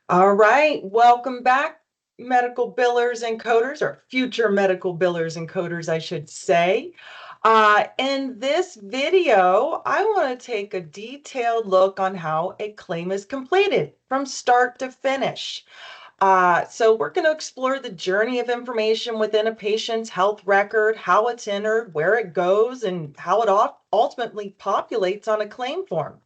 All right, welcome back, medical billers and coders, or future medical billers and coders, I should say. In this video, I want to take a detailed look on how a claim is completed from start to finish. So we're going to explore the journey of information within a patient's health record, how it's entered, where it goes, and how it ultimately populates on a claim form.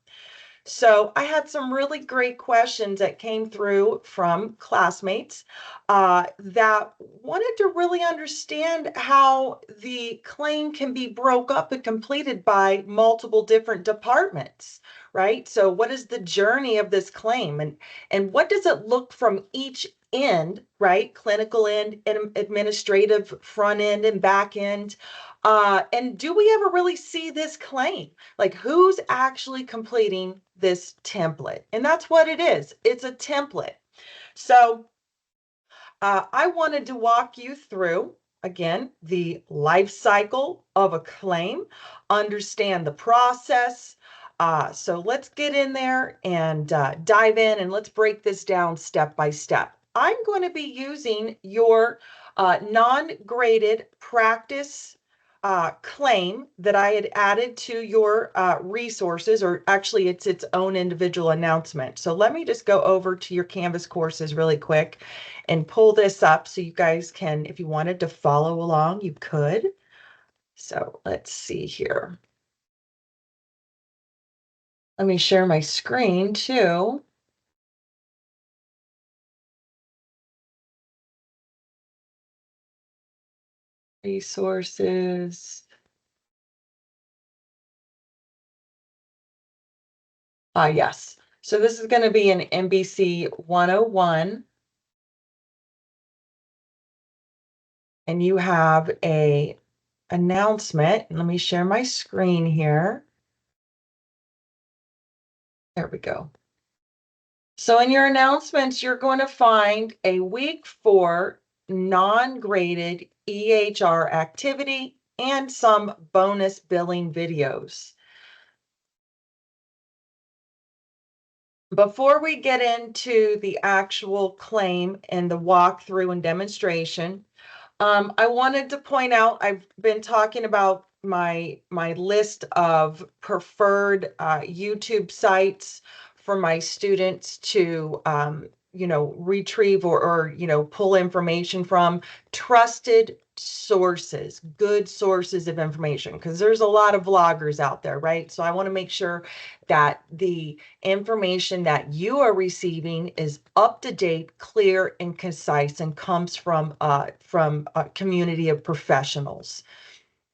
So I had some really great questions that came through from classmates that wanted to really understand how the claim can be broke up and completed by multiple different departments, right? So what is the journey of this claim and what does it look from each end, right? Clinical end and administrative front end and back end. And do we ever really see this claim? Like who's actually completing this template? And that's what it is. It's a template. So I wanted to walk you through, again, the life cycle of a claim, understand the process. So let's get in there and dive in and let's break this down step by step. I'm going to be using your non-graded practice claim that I had added to your resources, or actually it's its own individual announcement. So let me just go over to your Canvas courses really quick and pull this up so you guys can, if you wanted to follow along, you could. So let's see here. Let me share my screen too. Resources. Yes. So this is going to be an NBC 101. And you have a announcement. Let me share my screen here. There we go. So in your announcements, you're going to find a week 4 non-graded EHR activity and some bonus billing videos. Before we get into the actual claim and the walkthrough and demonstration, I wanted to point out, I've been talking about my list of preferred YouTube sites for my students to retrieve or pull information from. Trusted sources, good sources of information, because there's a lot of vloggers out there, right? So I want to make sure that the information that you are receiving is up to date, clear, and concise, and comes from a community of professionals.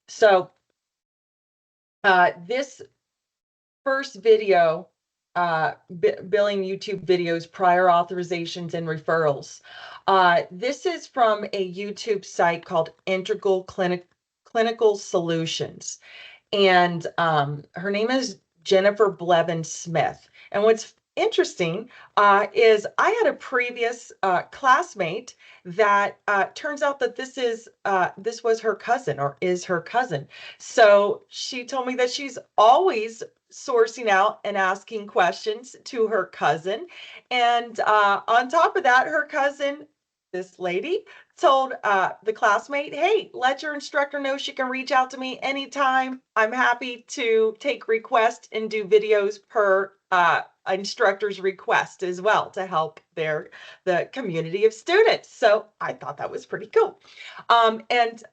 So this first video, billing YouTube videos, prior authorizations and referrals. This is from a YouTube site called Integral Clinical Solutions. And her name is Jennifer Blevin Smith. And what's interesting is I had a previous classmate that turns out that this was her cousin, or is her cousin. So she told me that she's always sourcing out and asking questions to her cousin. And on top of that, her cousin, this lady, told the classmate, hey, let your instructor know she can reach out to me anytime. I'm happy to take requests and do videos per instructor's request as well to help the community of students. So I thought that was pretty cool. And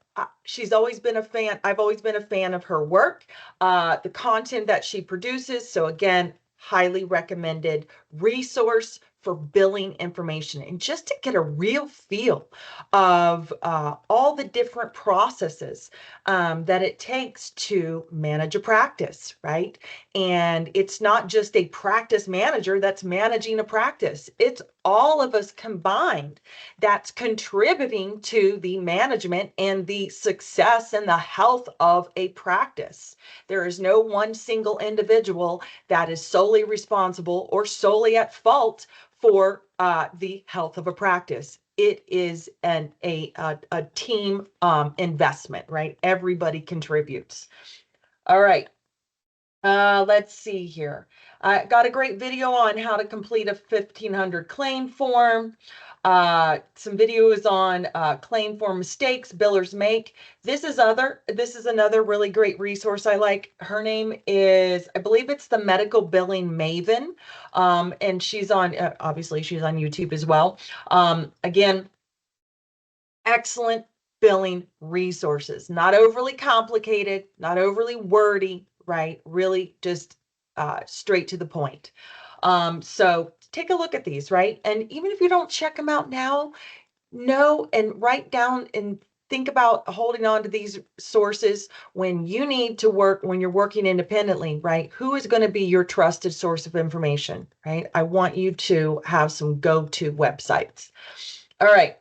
she's always been a fan. I've always been a fan of her work, the content that she produces. So again, highly recommended resource for billing information, and just to get a real feel of all the different processes that it takes to manage a practice, right? And it's not just a practice manager that's managing a practice. It's all of us combined that's contributing to the management and the success and the health of a practice. There is no one single individual that is solely responsible or solely at fault for the health of a practice. It is a team investment, right? Everybody contributes. All right. Let's see here. I got a great video on how to complete a 1500 claim form. Some videos on claim form mistakes billers make. This is another really great resource I like. Her name is, I believe it's the Medical Billing Maven. And she's on, obviously she's on YouTube as well. Again, excellent billing resources, not overly complicated, not overly wordy, right? Really just straight to the point. So take a look at these, right? And even if you don't check them out now, know and write down and think about holding on to these sources when you need to work, when you're working independently, right? Who is going to be your trusted source of information, right? I want you to have some go-to websites. All right.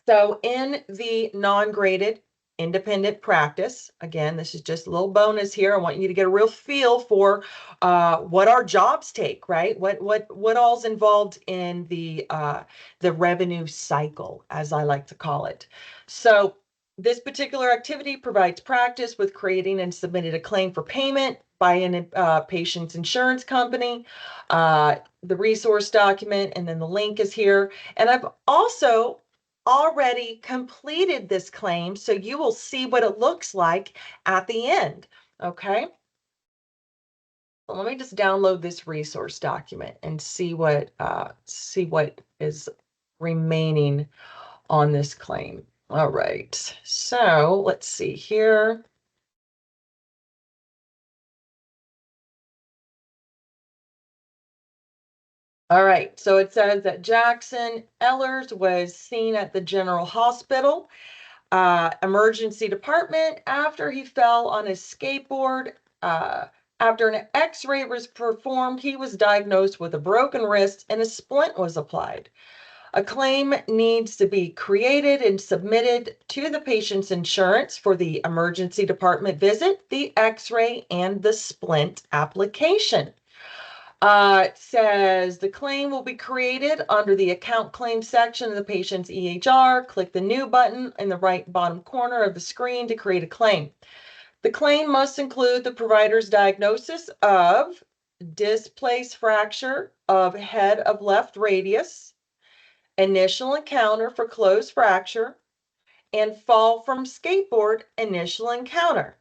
So in the non-graded independent practice, again, this is just a little bonus here. I want you to get a real feel for what our jobs take, right? What all's involved in the revenue cycle, as I like to call it. So this particular activity provides practice with creating and submitting a claim for payment by a patient's insurance company. The resource document and then the link is here. And I've also already completed this claim, so you will see what it looks like at the end, okay? So let me just download this resource document and see what is remaining on this claim. All right, so let's see here. All right, so it says that Jackson Ellers was seen at the General Hospital emergency department after he fell on his skateboard. After an x-ray was performed, he was diagnosed with a broken wrist and a splint was applied. A claim needs to be created and submitted to the patient's insurance for the emergency department visit, the x-ray, and the splint application. It says the claim will be created under the account claim section of the patient's EHR. Click the new button in the right bottom corner of the screen to create a claim. The claim must include the provider's diagnosis of displaced fracture of head of left radius, initial encounter for closed fracture, and fall from skateboard initial encounter.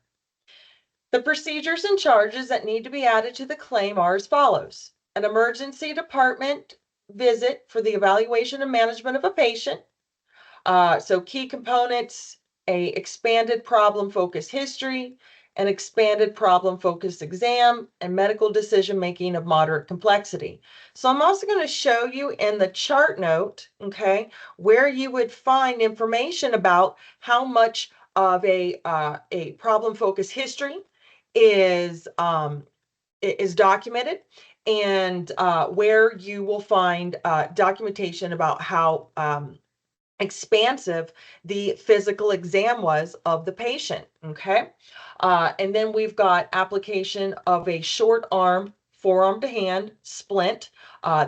The procedures and charges that need to be added to the claim are as follows: an emergency department visit for the evaluation and management of a patient. So key components: a expanded problem focused history, an expanded problem focused exam, and medical decision making of moderate complexity. So I'm also going to show you in the chart note, okay, where you would find information about how much of a problem focused history is documented, and where you will find documentation about how expansive the physical exam was of the patient, okay? And then we've got application of a short arm, forearm to hand splint.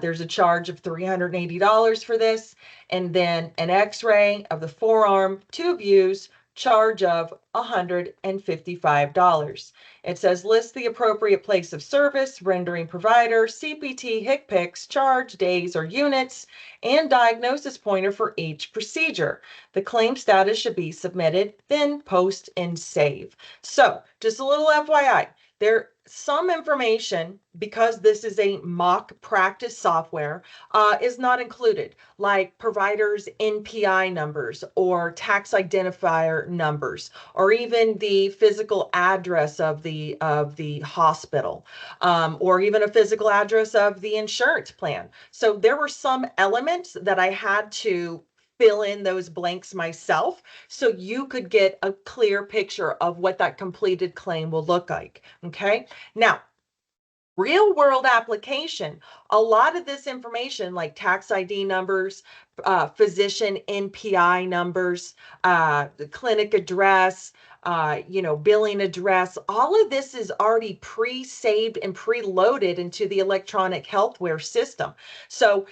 There's a charge of $380 for this. And then an x-ray of the forearm, 2 views, charge of $155. It says list the appropriate place of service, rendering provider, CPT, HCPCS, charge, days or units, and diagnosis pointer for each procedure. The claim status should be submitted, then post and save. So just a little FYI, there some information, because this is a mock practice software, is not included, like providers' NPI numbers or tax identifier numbers, or even the physical address of the hospital, or even a physical address of the insurance plan. So there were some elements that I had to fill in those blanks myself so you could get a clear picture of what that completed claim will look like. Okay. Now, real world application, a lot of this information like tax ID numbers, physician NPI numbers, the clinic address, billing address, all of this is already pre-saved and pre-loaded into the electronic healthware system. So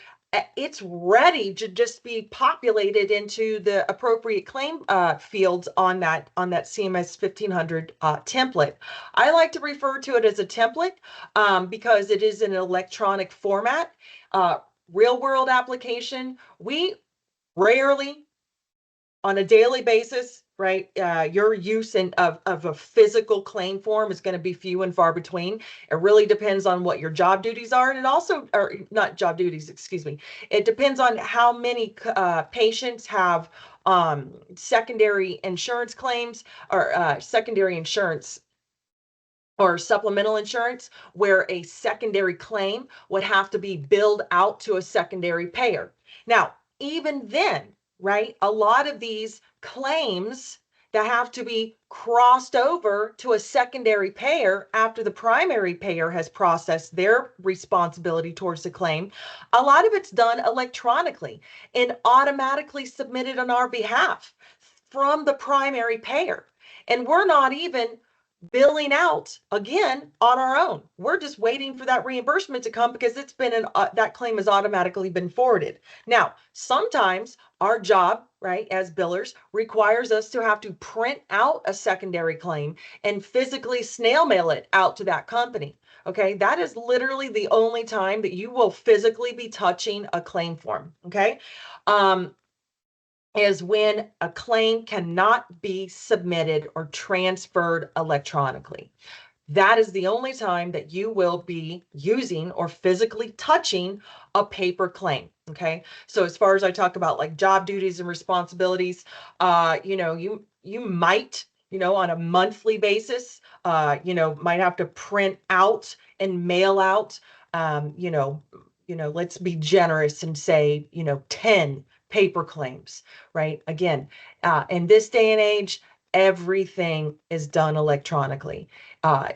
it's ready to just be populated into the appropriate claim fields on that CMS 1500 template. I like to refer to it as a template because it is an electronic format. Uh, Real world application, we rarely on a daily basis, right? Your use of a physical claim form is going to be few and far between. It really depends on what your job duties are. And it also, or not job duties, excuse me. It depends on how many patients have secondary insurance claims or secondary insurance or supplemental insurance, where a secondary claim would have to be billed out to a secondary payer. Now, even then, right, a lot of these claims that have to be crossed over to a secondary payer after the primary payer has processed their responsibility towards the claim, a lot of it's done electronically and automatically submitted on our behalf from the primary payer. And we're not even billing out again on our own. We're just waiting for that reimbursement to come because it's been that claim has automatically been forwarded. Now, sometimes our job, right, as billers requires us to have to print out a secondary claim and physically snail mail it out to that company. Okay, that is literally the only time that you will physically be touching a claim form. Okay. Is when a claim cannot be submitted or transferred electronically. That is the only time that you will be using or physically touching a paper claim. Okay. So as far as I talk about like job duties and responsibilities, you might, on a monthly basis, might have to print out and mail out, let's be generous and say, 10 paper claims, right? Again, in this day and age, everything is done electronically.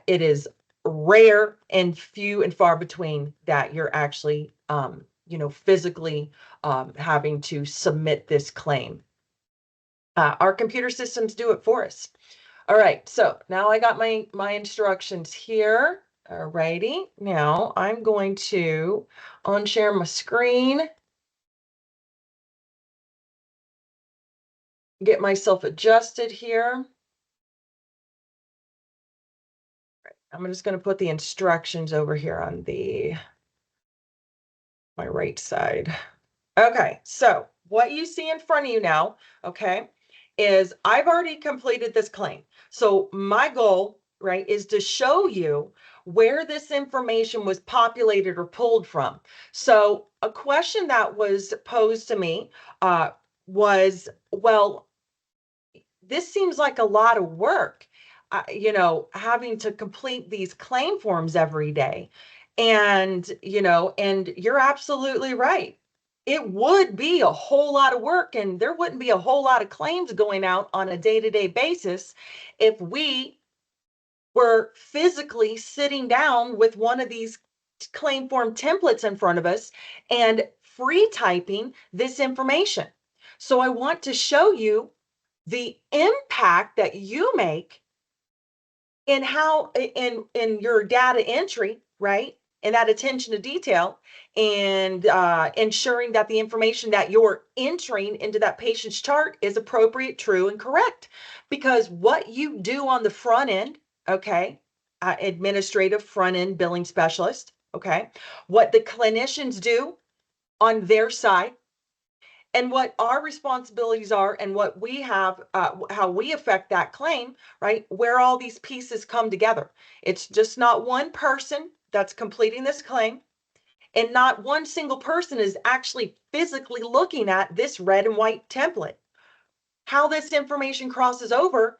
It is rare and few and far between that you're actually, physically having to submit this claim. Our computer systems do it for us. All right, so now I got my instructions here. All righty, now I'm going to unshare my screen, get myself adjusted here. I'm just going to put the instructions over here on my right side. Okay, so what you see in front of you now, okay, is I've already completed this claim. So my goal, right, is to show you where this information was populated or pulled from. So a question that was posed to me was, well, this seems like a lot of work, having to complete these claim forms every day. And you're absolutely right. It would be a whole lot of work, and there wouldn't be a whole lot of claims going out on a day-to-day basis if we were physically sitting down with one of these claim form templates in front of us and free typing this information. So I want to show you the impact that you make in how in your data entry, right? And that attention to detail and ensuring that the information that you're entering into that patient's chart is appropriate, true, and correct. Because what you do on the front end, okay, administrative front end billing specialist, okay, what the clinicians do on their side, and what our responsibilities are and what we have, how we affect that claim, right? Where all these pieces come together. It's just not one person that's completing this claim, and not one single person is actually physically looking at this red and white template. How this information crosses over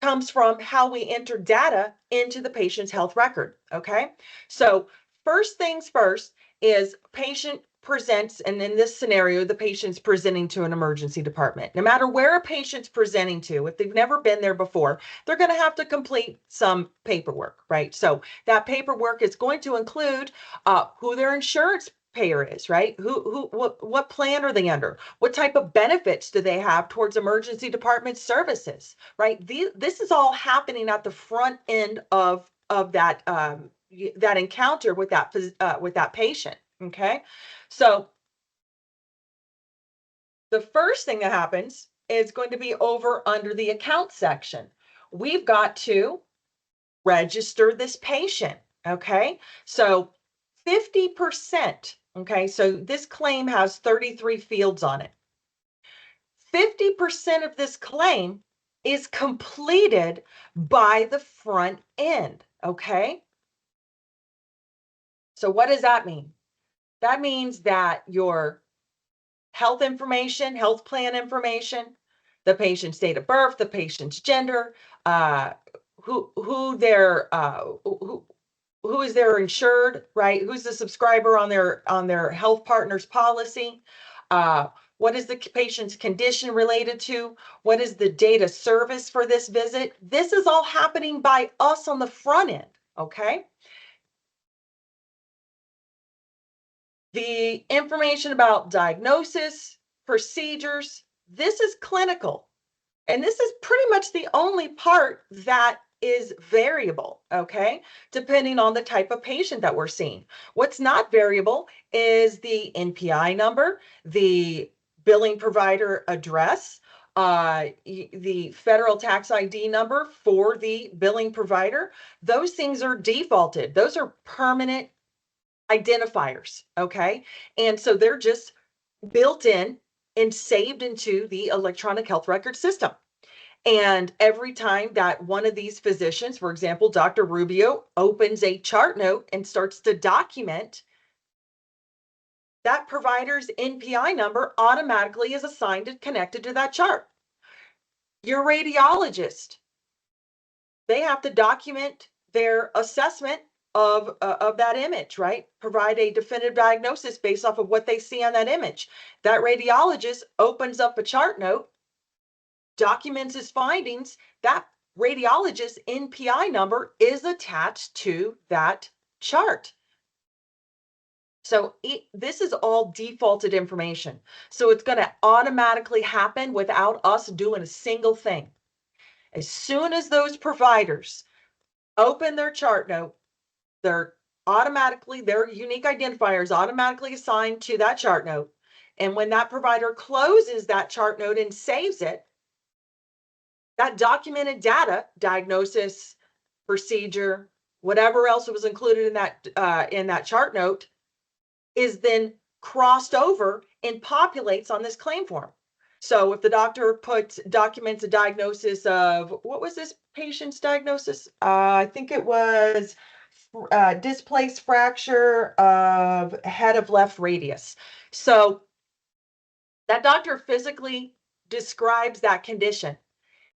comes from how we enter data into the patient's health record. Okay. So first things first is patient presents, and in this scenario, the patient's presenting to an emergency department. No matter where a patient's presenting to, if they've never been there before, they're going to have to complete some paperwork, right? So that paperwork is going to include who their insurance payer is, right? What plan are they under? What type of benefits do they have towards emergency department services, right? This is all happening at the front end of that that encounter with that patient. Okay, so The first thing that happens is going to be over under the account section. We've got to register this patient, okay? So 50%, okay? So this claim has 33 fields on it. 50% of this claim is completed by the front end, okay? So what does that mean? That means that your health information, health plan information, the patient's date of birth, the patient's gender, uh, who their who is their insured, right? Who's the subscriber on their health partner's policy? Uh, what is the patient's condition related to? What is the date of service for this visit? This is all happening by us on the front end, okay? The information about diagnosis, procedures, this is clinical. And this is pretty much the only part that is variable, okay? Depending on the type of patient that we're seeing. What's not variable is the NPI number, the billing provider address, the federal tax ID number for the billing provider. Those things are defaulted. Those are permanent identifiers, okay? And so they're just built in and saved into the electronic health record system. And every time that one of these physicians, for example, Dr. Rubio, opens a chart note and starts to document, that provider's NPI number automatically is assigned and connected to that chart. Your radiologist, they have to document their assessment of that image, right? Provide a definitive diagnosis based off of what they see on that image. That radiologist opens up a chart note, documents his findings. That radiologist's NPI number is attached to that chart. So this is all defaulted information. So it's going to automatically happen without us doing a single thing. As soon as those providers open their chart note, their unique identifier is automatically assigned to that chart note. And when that provider closes that chart note and saves it, that documented data, diagnosis, procedure, whatever else was included in that chart note, is then crossed over and populates on this claim form. So if the doctor documents a diagnosis of, what was this patient's diagnosis? I think it was displaced fracture of head of left radius. So that doctor physically describes that condition.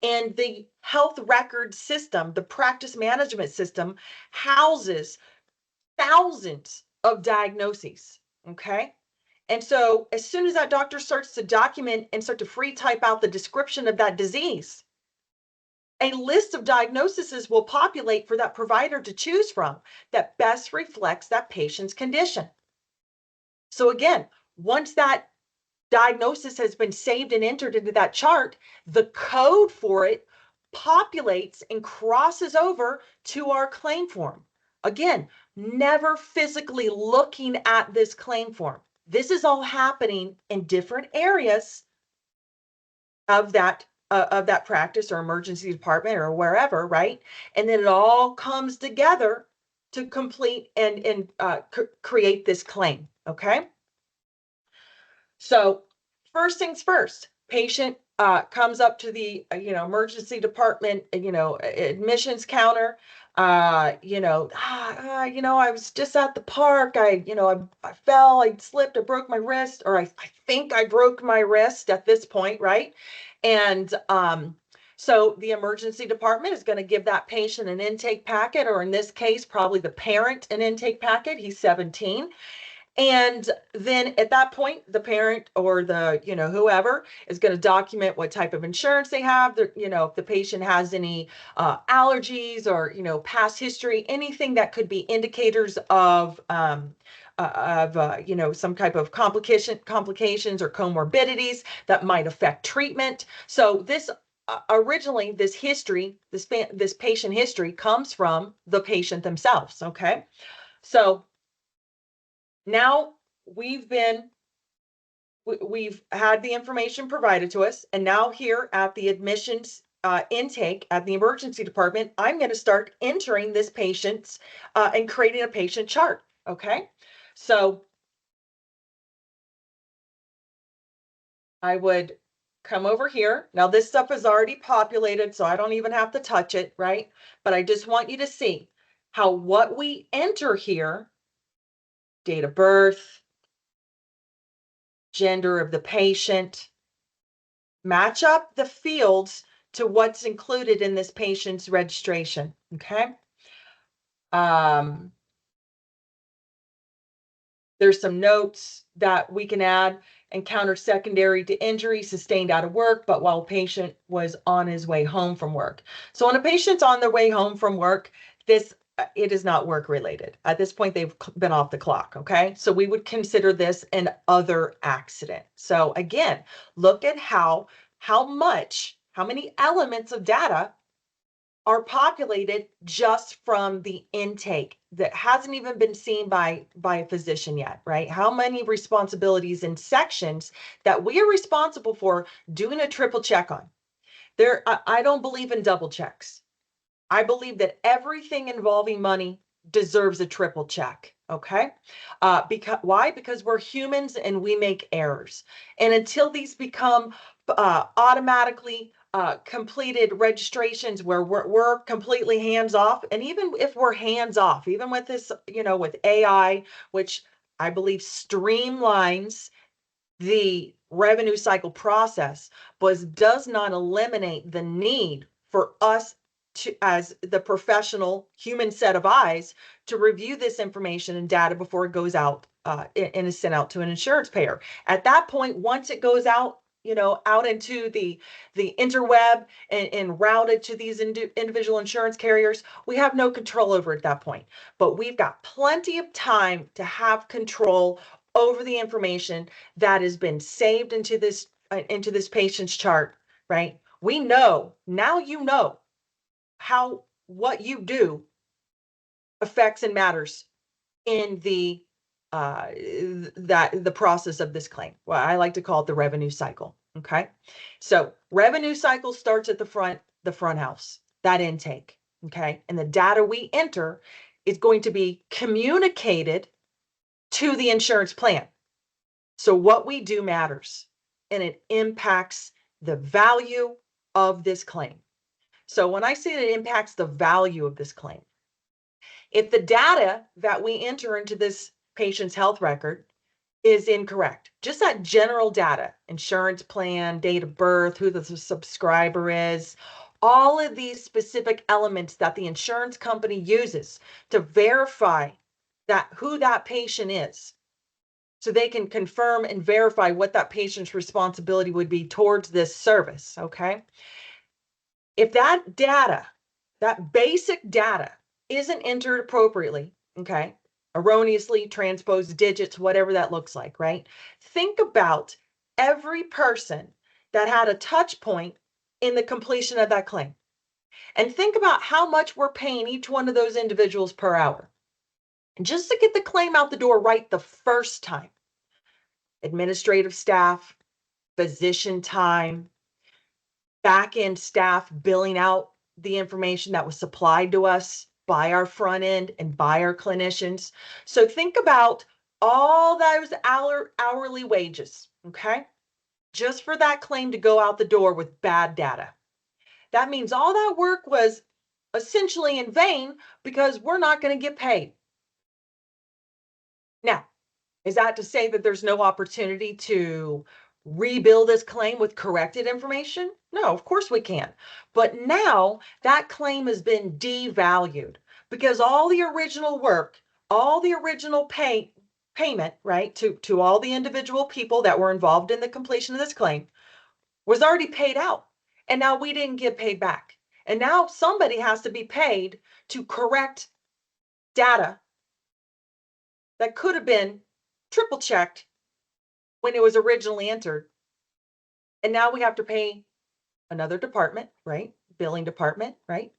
And the health record system, the practice management system, houses thousands of diagnoses, okay? And so as soon as that doctor starts to document and start to free type out the description of that disease, a list of diagnoses will populate for that provider to choose from that best reflects that patient's condition. So again, once that diagnosis has been saved and entered into that chart, the code for it populates and crosses over to our claim form. Again, never physically looking at this claim form. This is all happening in different areas of that practice or emergency department or wherever, right? And then it all comes together to complete and create this claim, okay? So first things first, patient comes up to the emergency department, admissions counter. I was just at the park. I fell, I slipped, I broke my wrist, or I think I broke my wrist at this point, right? And so the emergency department is going to give that patient an intake packet, or in this case, probably the parent an intake packet. He's 17. And then at that point, the parent or the, whoever is going to document what type of insurance they have, if the patient has any allergies or, past history, anything that could be indicators of some type of complications or comorbidities that might affect treatment. So this originally, this patient history comes from the patient themselves. Okay. So now we've been we've had the information provided to us, and now here at the admissions intake at the emergency department, I'm going to start entering this patient's and creating a patient chart. Okay, so I would come over here. Now this stuff is already populated, so I don't even have to touch it, right? But I just want you to see how what we enter here, date of birth, gender of the patient, match up the fields to what's included in this patient's registration, okay? Um, There's some notes that we can add. Encountered secondary to injury, sustained out of work, but while patient was on his way home from work. So when a patient's on their way home from work, this it is not work related. At this point, they've been off the clock, okay? So we would consider this an other accident. So again, look at how many elements of data are populated just from the intake that hasn't even been seen by a physician yet, right? How many responsibilities and sections that we are responsible for doing a triple check on. I don't believe in double checks. I believe that everything involving money deserves a triple check. Okay. Because why? Because we're humans and we make errors. And until these become automatically completed registrations where we're completely hands off, and even if we're hands off, even with this, with AI, which I believe streamlines the revenue cycle process, but does not eliminate the need for us to, as the professional human set of eyes, to review this information and data before it goes out and is sent out to an insurance payer. At that point, once it goes out, out into the interweb and routed to these individual insurance carriers, we have no control over at that point. But we've got plenty of time to have control over the information that has been saved into this patient's chart, right? We know now, how what you do affects and matters in the process of this claim. Well, I like to call it the revenue cycle. Okay, so revenue cycle starts at the front house, that intake. Okay, and the data we enter is going to be communicated to the insurance plan. So what we do matters, and it impacts the value of this claim. So when I say that it impacts the value of this claim, if the data that we enter into this patient's health record is incorrect, just that general data, insurance plan, date of birth, who the subscriber is, all of these specific elements that the insurance company uses to verify that who that patient is, so they can confirm and verify what that patient's responsibility would be towards this service, okay? If that data, that basic data, isn't entered appropriately, okay, erroneously transposed digits, whatever that looks like, right? Think about every person that had a touch point in the completion of that claim. And think about how much we're paying each one of those individuals per hour. And just to get the claim out the door right the first time, administrative staff, physician time, back end staff billing out the information that was supplied to us by our front end and by our clinicians. So think about all those hourly wages, okay? Just for that claim to go out the door with bad data. That means all that work was essentially in vain because we're not going to get paid. Now, is that to say that there's no opportunity to rebuild this claim with corrected information? No, of course we can. But now that claim has been devalued because all the original work, all the original payment, right, to all the individual people that were involved in the completion of this claim was already paid out. And now we didn't get paid back. And now somebody has to be paid to correct data that could have been triple checked when it was originally entered. And now we have to pay another department, right? Billing department, right?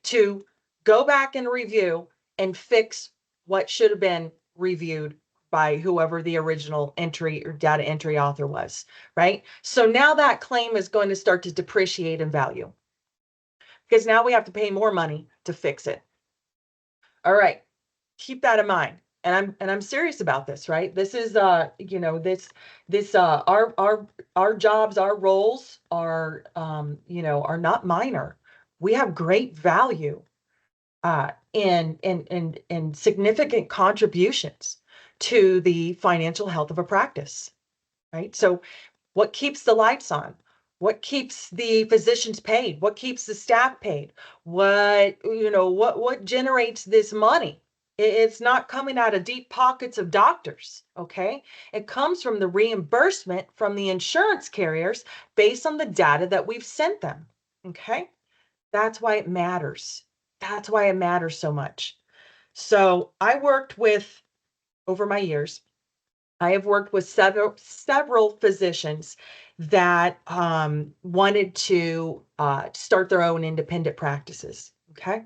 To go back and review and fix what should have been reviewed by whoever the original entry or data entry author was, right? So now that claim is going to start to depreciate in value because now we have to pay more money to fix it. All right, keep that in mind. And I'm serious about this, right? This is our jobs, our roles are are not minor. We have great value and significant contributions to the financial health of a practice, right? So what keeps the lights on? What keeps the physicians paid? What keeps the staff paid? What generates this money? It's not coming out of deep pockets of doctors, okay? It comes from the reimbursement from the insurance carriers based on the data that we've sent them, okay? That's why it matters. That's why it matters so much. So I worked with, over my years, I have worked with several physicians that wanted to start their own independent practices. Okay.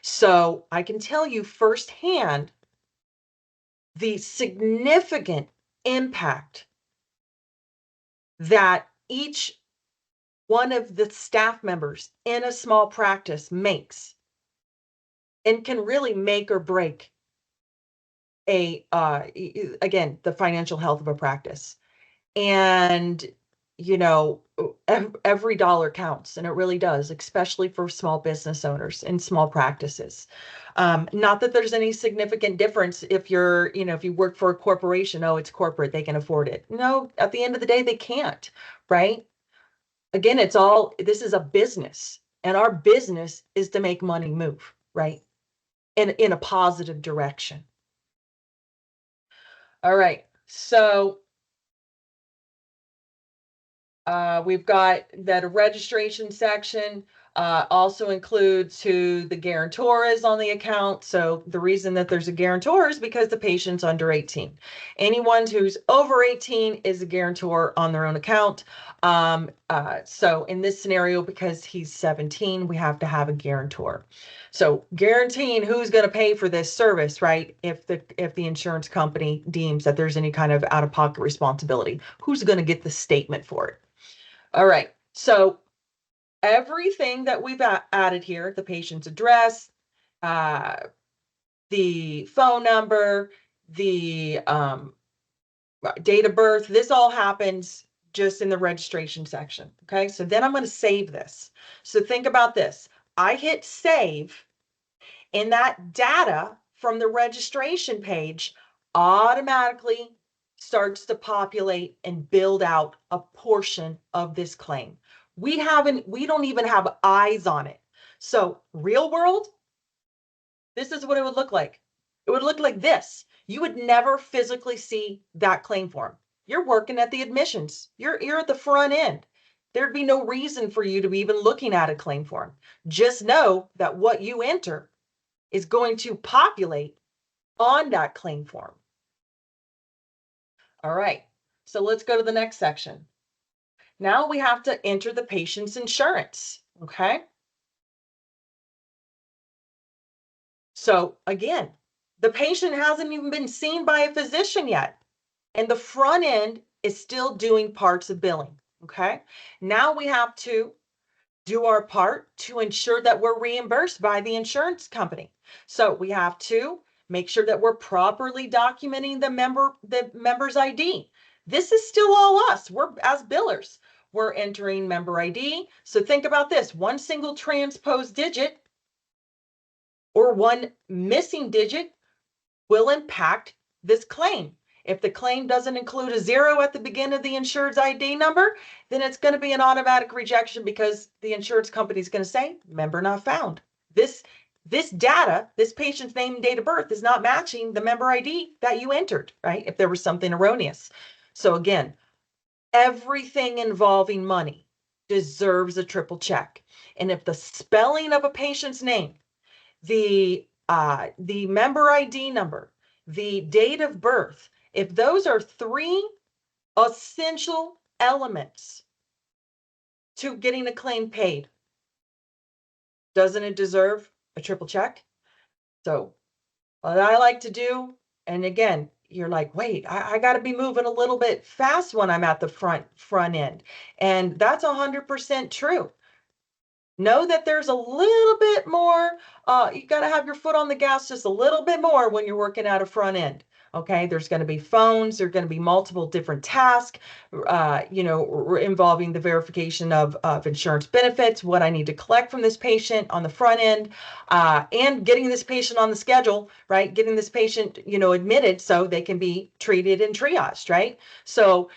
So I can tell you firsthand the significant impact that each one of the staff members in a small practice makes and can really make or break again, the financial health of a practice. And every dollar counts, and it really does, especially for small business owners and small practices. Not that there's any significant difference if if you work for a corporation. Oh, it's corporate, they can afford it. No, at the end of the day, they can't, right? Again, this is a business, and our business is to make money move, right? In a positive direction. All right, so we've got that registration section also includes who the guarantor is on the account. So the reason that there's a guarantor is because the patient's under 18. Anyone who's over 18 is a guarantor on their own account. So in this scenario, because he's 17, we have to have a guarantor. So guaranteeing who's going to pay for this service, right? If the insurance company deems that there's any kind of out-of-pocket responsibility, who's going to get the statement for it? All right, so everything that we've added here, the patient's address, the phone number, the date of birth, this all happens just in the registration section, okay? So then I'm going to save this. So think about this. I hit save, and that data from the registration page automatically starts to populate and build out a portion of this claim. We don't even have eyes on it. So real world, this is what it would look like. It would look like this. You would never physically see that claim form. You're working at the admissions. You're at the front end. There'd be no reason for you to be even looking at a claim form. Just know that what you enter is going to populate on that claim form. All right, so let's go to the next section. Now we have to enter the patient's insurance, okay? So again, the patient hasn't even been seen by a physician yet, and the front end is still doing parts of billing, okay? Now we have to do our part to ensure that we're reimbursed by the insurance company. So we have to make sure that we're properly documenting the member's ID. This is still all us. We're, as billers, we're entering member ID. So think about this: one single transposed digit or one missing digit will impact this claim. If the claim doesn't include a 0 at the beginning of the insured's ID number, then it's going to be an automatic rejection because the insurance company is going to say, member not found. This data, this patient's name and date of birth is not matching the member ID that you entered, right? If there was something erroneous. So again, everything involving money deserves a triple check. And if the spelling of a patient's name, the member ID number, the date of birth, if those are 3 essential elements to getting a claim paid, doesn't it deserve a triple check? So what I like to do, and again, you're like, wait, I got to be moving a little bit fast when I'm at the front end. And that's 100% true. Know that there's a little bit more, you got to have your foot on the gas just a little bit more when you're working at a front end. Okay, there's going to be phones, there's going to be multiple different tasks, involving the verification of insurance benefits, what I need to collect from this patient on the front end, and getting this patient on the schedule, right? Getting this patient, admitted so they can be treated and triaged, right? So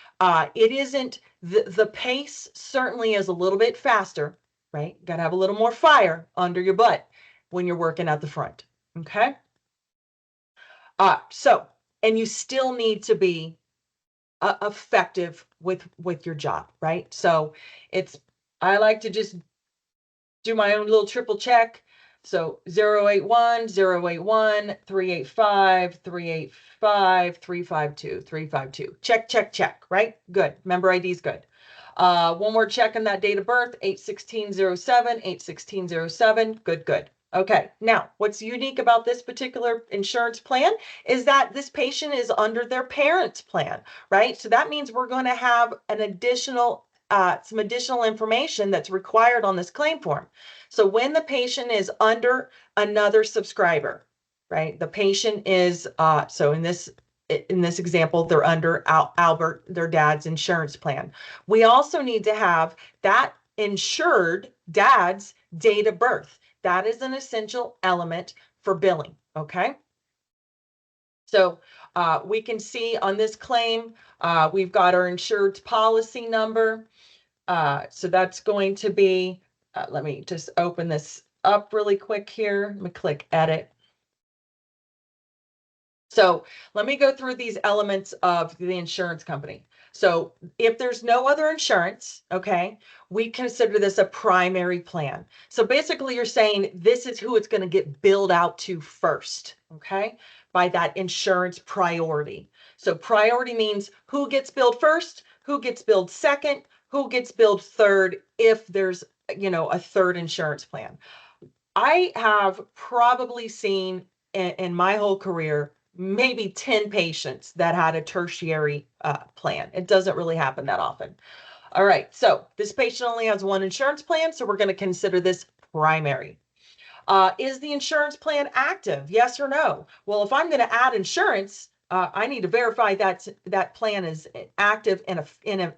it isn't, the pace certainly is a little bit faster, right? Got to have a little more fire under your butt when you're working at the front. Okay. And you still need to be effective with your job, right? So I like to just do my own little triple check. So 081, 081, 385, 385, 352, 352. Check, check, check, right? Good. Member ID is good. One more check on that date of birth, 8/16/07, 8/16/07. Good, good. Okay, now what's unique about this particular insurance plan is that this patient is under their parent's plan, right? So that means we're going to have some additional information that's required on this claim form. So when the patient is under another subscriber, right? The patient is, so in this example, they're under Albert, their dad's insurance plan. We also need to have that insured dad's date of birth. That is an essential element for billing, okay? So we can see on this claim, we've got our insured policy number. So that's going to be, let me just open this up really quick here. Let me click edit. So let me go through these elements of the insurance company. So if there's no other insurance, okay, we consider this a primary plan. So basically you're saying this is who it's going to get billed out to first, okay, by that insurance priority. So priority means who gets billed first, who gets billed second, who gets billed third if there's, a third insurance plan. I have probably seen in my whole career maybe 10 patients that had a tertiary plan. It doesn't really happen that often. All right, so this patient only has one insurance plan, so we're going to consider this primary. Is the insurance plan active? Yes or no? Well, if I'm going to add insurance, I need to verify that plan is active and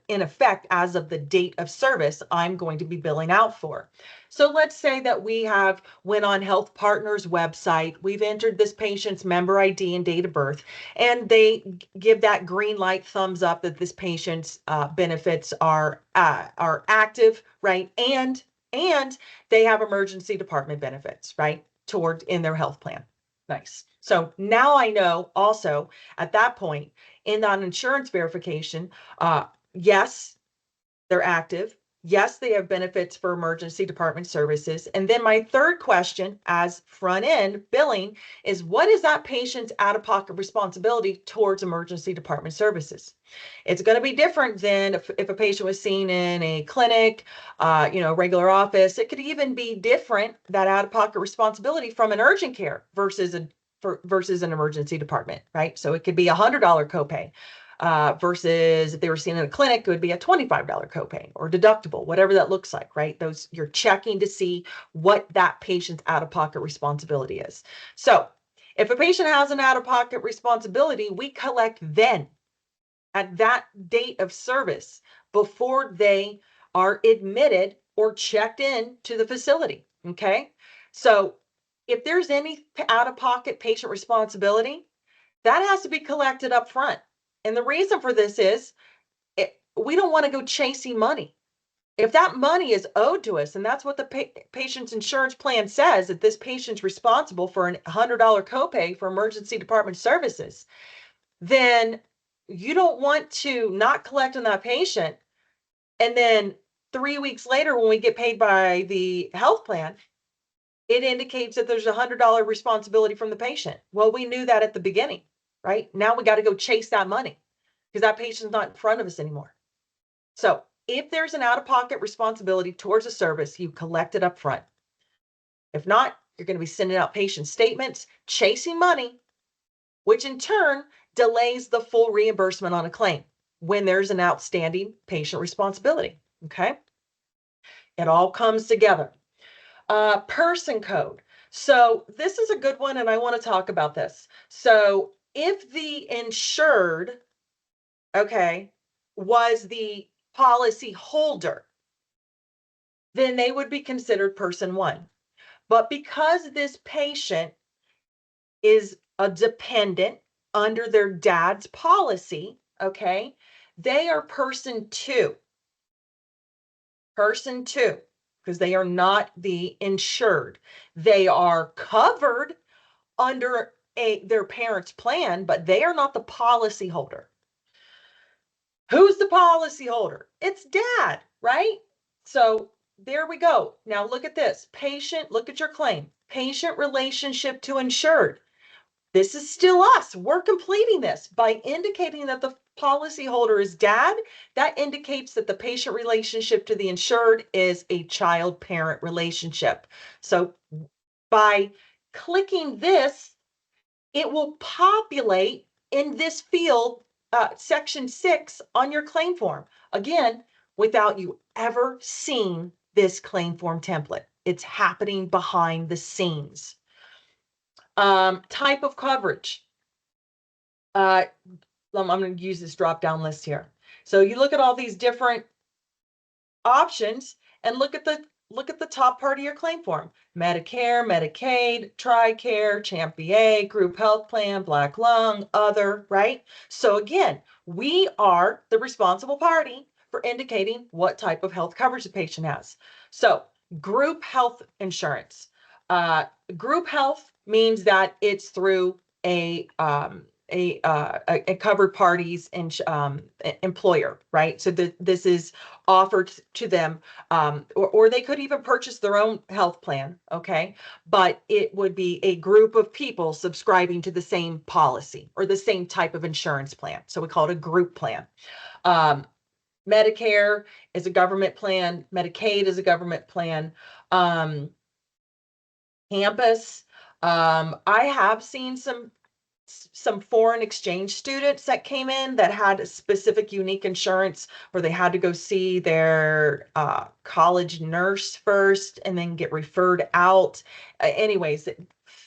in effect as of the date of service I'm going to be billing out for. So let's say that we went on Health Partners website, we've entered this patient's member ID and date of birth, and they give that green light thumbs up that this patient's benefits are active, right? And they have emergency department benefits, right? In their health plan. Nice. So now I know also at that point in that insurance verification, yes, they're active. Yes, they have benefits for emergency department services. And then my third question as front end billing is what is that patient's out-of-pocket responsibility towards emergency department services? It's going to be different than if a patient was seen in a clinic, regular office. It could even be different, that out-of-pocket responsibility from an urgent care versus an emergency department, right? So it could be $100 copay. Versus if they were seen in a clinic, it would be a $25 copay or deductible, whatever that looks like, right? Those you're checking to see what that patient's out-of-pocket responsibility is. So if a patient has an out-of-pocket responsibility, we collect then at that date of service before they are admitted or checked in to the facility, okay? So if there's any out-of-pocket patient responsibility, that has to be collected up front. And the reason for this is we don't want to go chasing money. If that money is owed to us, and that's what the patient's insurance plan says, that this patient's responsible for a $100 copay for emergency department services, then you don't want to not collect on that patient. And then 3 weeks later, when we get paid by the health plan, it indicates that there's a $100 responsibility from the patient. Well, we knew that at the beginning, right? Now we got to go chase that money because that patient's not in front of us anymore. So if there's an out-of-pocket responsibility towards a service, you collect it up front. If not, you're going to be sending out patient statements, chasing money, which in turn delays the full reimbursement on a claim when there's an outstanding patient responsibility. Okay. It all comes together. Person code. So this is a good one, and I want to talk about this. So if the insured, okay, was the policy holder, then they would be considered person one. But because this patient is a dependent under their dad's policy, okay, they are person two. Person two, because they are not the insured. They are covered under their parent's plan, but they are not the policy holder. Who's the policy holder? It's dad, right? So there we go. Now look at this. Patient, look at your claim. Patient relationship to insured. This is still us. We're completing this by indicating that the policyholder is dad. That indicates that the patient relationship to the insured is a child-parent relationship. So by clicking this, it will populate in this field, section 6 on your claim form. Again, without you ever seeing this claim form template. It's happening behind the scenes. Type of coverage. I'm going to use this drop down list here. So you look at all these different options and look at the top part of your claim form. Medicare, Medicaid, TRICARE, CHAMP VA, group health plan, black lung, other, right? So again, we are the responsible party for indicating what type of health coverage the patient has. So group health insurance. Group health means that it's through a covered party's employer, right? So this is offered to them, or they could even purchase their own health plan, okay? But it would be a group of people subscribing to the same policy or the same type of insurance plan. So we call it a group plan. Medicare is a government plan. Medicaid is a government plan. Campus. I have seen some foreign exchange students that came in that had a specific unique insurance where they had to go see their college nurse first and then get referred out. Anyways,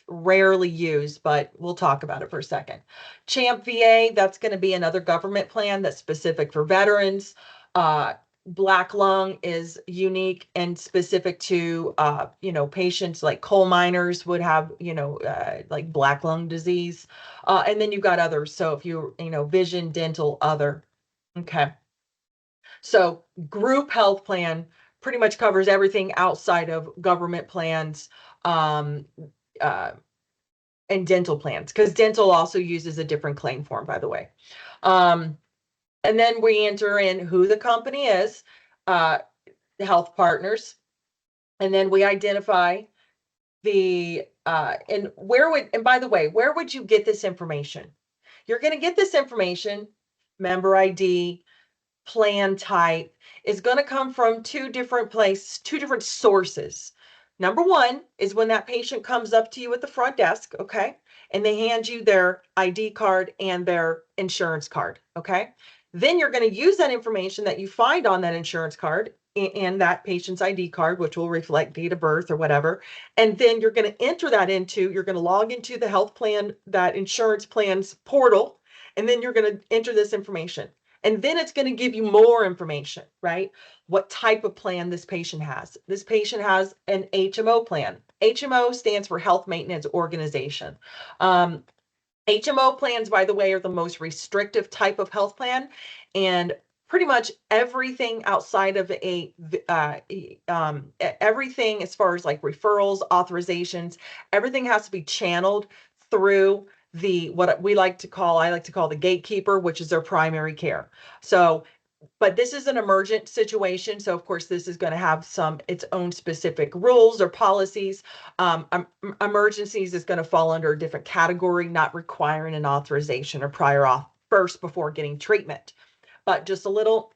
rarely used, but we'll talk about it for a second. CHAMP VA, that's going to be another government plan that's specific for veterans. Black lung is unique and specific to, patients like coal miners would have, like black lung disease. And then you've got others. So if vision, dental, other. Okay. So group health plan pretty much covers everything outside of government plans, and dental plans, because dental also uses a different claim form, by the way. And then we enter in who the company is, the health partners, and then we identify the and by the way, where would you get this information? You're going to get this information, member ID, plan type, is going to come from two different sources. Number one is when that patient comes up to you at the front desk, okay, and they hand you their ID card and their insurance card, okay? Then you're going to use that information that you find on that insurance card and that patient's ID card, which will reflect date of birth or whatever. And then you're going to you're going to log into the health plan, that insurance plan's portal, and then you're going to enter this information. And then it's going to give you more information, right? What type of plan this patient has. This patient has an HMO plan. HMO stands for Health Maintenance Organization. HMO plans, by the way, are the most restrictive type of health plan, and pretty much everything outside of everything as far as like referrals, authorizations, everything has to be channeled through what I like to call the gatekeeper, which is their primary care. So, but this is an emergent situation. So of course, this is going to have its own specific rules or policies. Emergencies is going to fall under a different category, not requiring an authorization or prior auth first before getting treatment. But just a little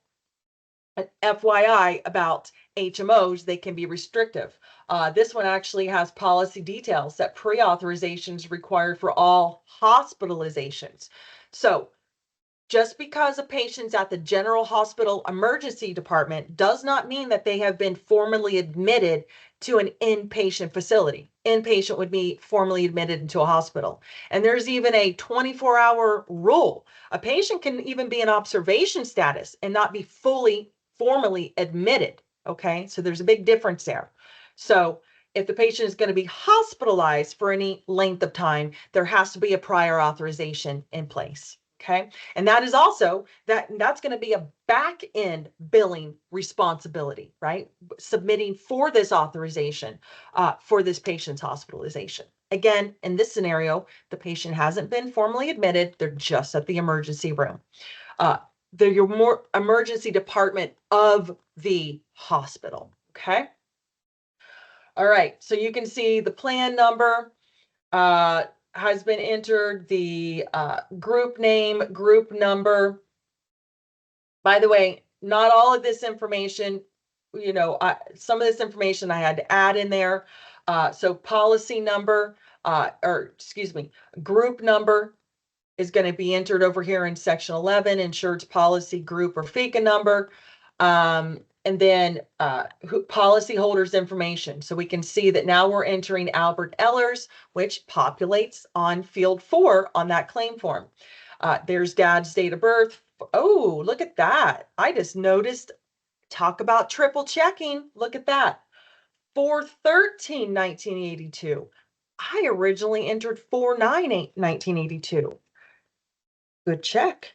FYI about HMOs, they can be restrictive. This one actually has policy details that pre-authorization is required for all hospitalizations. So just because a patient's at the general hospital emergency department does not mean that they have been formally admitted to an inpatient facility. Inpatient would be formally admitted into a hospital. And there's even a 24-hour rule. A patient can even be in observation status and not be fully formally admitted. Okay, so there's a big difference there. So if the patient is going to be hospitalized for any length of time, there has to be a prior authorization in place. Okay, and that is also that's going to be a back end billing responsibility, right? Submitting for this authorization for this patient's hospitalization. Again, in this scenario, the patient hasn't been formally admitted. They're just at the emergency room. They're your more emergency department of the hospital. Okay. All right. So you can see the plan number has been entered, the group name, group number. By the way, not all of this information, some of this information I had to add in there. So policy number, or excuse me, group number is going to be entered over here in section 11, insurance policy group or FICA number. And then policyholders information. So we can see that now we're entering Albert Ellers, which populates on field 4 on that claim form. There's dad's date of birth. Oh, look at that. I just noticed, talk about triple checking. Look at that. 4/13/1982. I originally entered 4/9/1982. Good check.